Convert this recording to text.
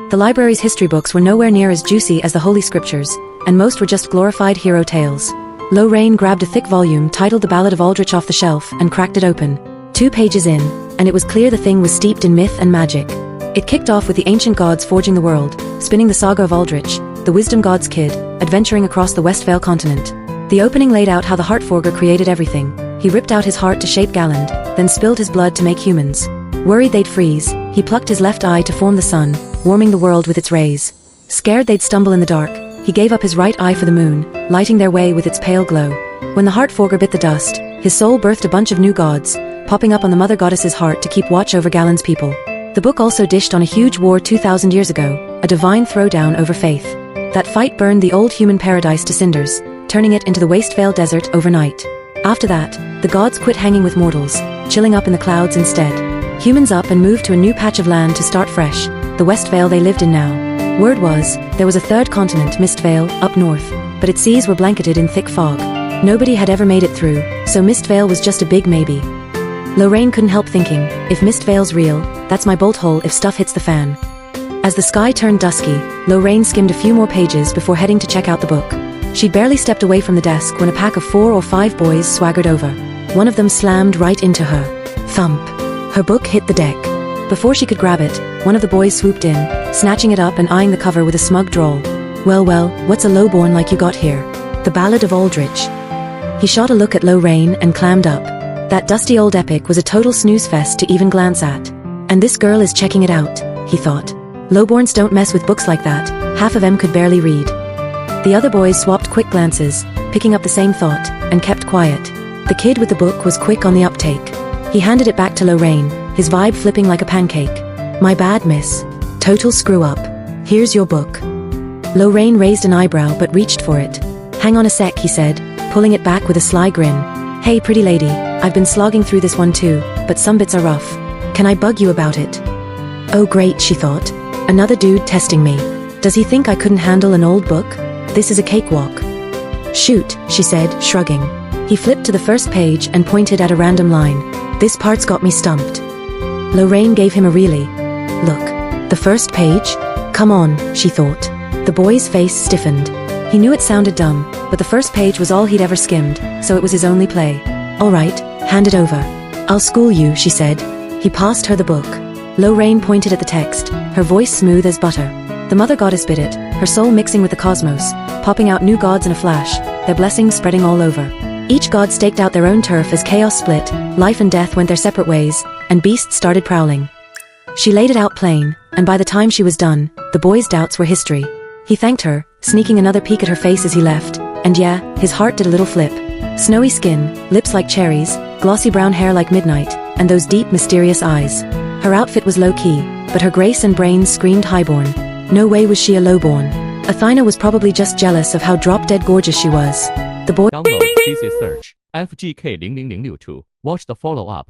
The library's history books were nowhere near as juicy as the Holy Scriptures, and most were just glorified hero tales. Lorraine grabbed a thick volume titled The Ballad of Aldrich off the shelf and cracked it open. 2 pages in, and it was clear the thing was steeped in myth and magic. It kicked off with the ancient gods forging the world, spinning the saga of Aldrich, the wisdom god's kid, adventuring across the Westvale continent. The opening laid out how the Heartforger created everything. He ripped out his heart to shape Galland, then spilled his blood to make humans. Worried they'd freeze, he plucked his left eye to form the sun, warming the world with its rays. Scared they'd stumble in the dark, he gave up his right eye for the moon, lighting their way with its pale glow. When the Heartforger bit the dust, his soul birthed a bunch of new gods, popping up on the Mother Goddess's heart to keep watch over Galland's people. The book also dished on a huge war 2,000 years ago, a divine throwdown over faith. That fight burned the old human paradise to cinders, turning it into the Westvale desert overnight. After that, the gods quit hanging with mortals, chilling up in the clouds instead. Humans up and moved to a new patch of land to start fresh, the Westvale they lived in now. Word was, there was a third continent, Mistvale, up north, but its seas were blanketed in thick fog. Nobody had ever made it through, so Mistvale was just a big maybe. Lorraine couldn't help thinking, if Mistvale's real, that's my bolt hole if stuff hits the fan. As the sky turned dusky, Lorraine skimmed a few more pages before heading to check out the book. She'd barely stepped away from the desk when a pack of 4 or 5 boys swaggered over. One of them slammed right into her. Thump. Her book hit the deck. Before she could grab it, one of the boys swooped in, snatching it up and eyeing the cover with a smug drawl. Well, what's a lowborn like you got here? The Ballad of Aldrich. He shot a look at Lorraine and clammed up. That dusty old epic was a total snooze fest to even glance at. And this girl is checking it out, he thought. Lowborns don't mess with books like that, half of them could barely read. The other boys swapped quick glances, picking up the same thought, and kept quiet. The kid with the book was quick on the uptake. He handed it back to Lorraine, his vibe flipping like a pancake. My bad, miss. Total screw up. Here's your book. Lorraine raised an eyebrow but reached for it. Hang on a sec, he said, pulling it back with a sly grin. Hey pretty lady, I've been slogging through this one too, but some bits are rough. Can I bug you about it? Oh great, she thought. Another dude testing me. Does he think I couldn't handle an old book? This is a cakewalk. Shoot, she said, shrugging. He flipped to the first page and pointed at a random line. This part's got me stumped. Lorraine gave him a really. Look. The first page? Come on, she thought. The boy's face stiffened. He knew it sounded dumb, but the first page was all he'd ever skimmed, so it was his only play. All right, hand it over. I'll school you, she said. He passed her the book. Lorraine pointed at the text, her voice smooth as butter. The Mother Goddess bit it, her soul mixing with the cosmos, popping out new gods in a flash, their blessings spreading all over. Each god staked out their own turf as chaos split, life and death went their separate ways, and beasts started prowling. She laid it out plain, and by the time she was done, the boy's doubts were history. He thanked her, sneaking another peek at her face as he left, and yeah, his heart did a little flip. Snowy skin, lips like cherries, glossy brown hair like midnight, and those deep, mysterious eyes. Her outfit was low-key, but her grace and brains screamed highborn. No way was she a lowborn. Athena was probably just jealous of how drop-dead gorgeous she was. The boy Download CC Search FGK 00062. Watch the follow-up.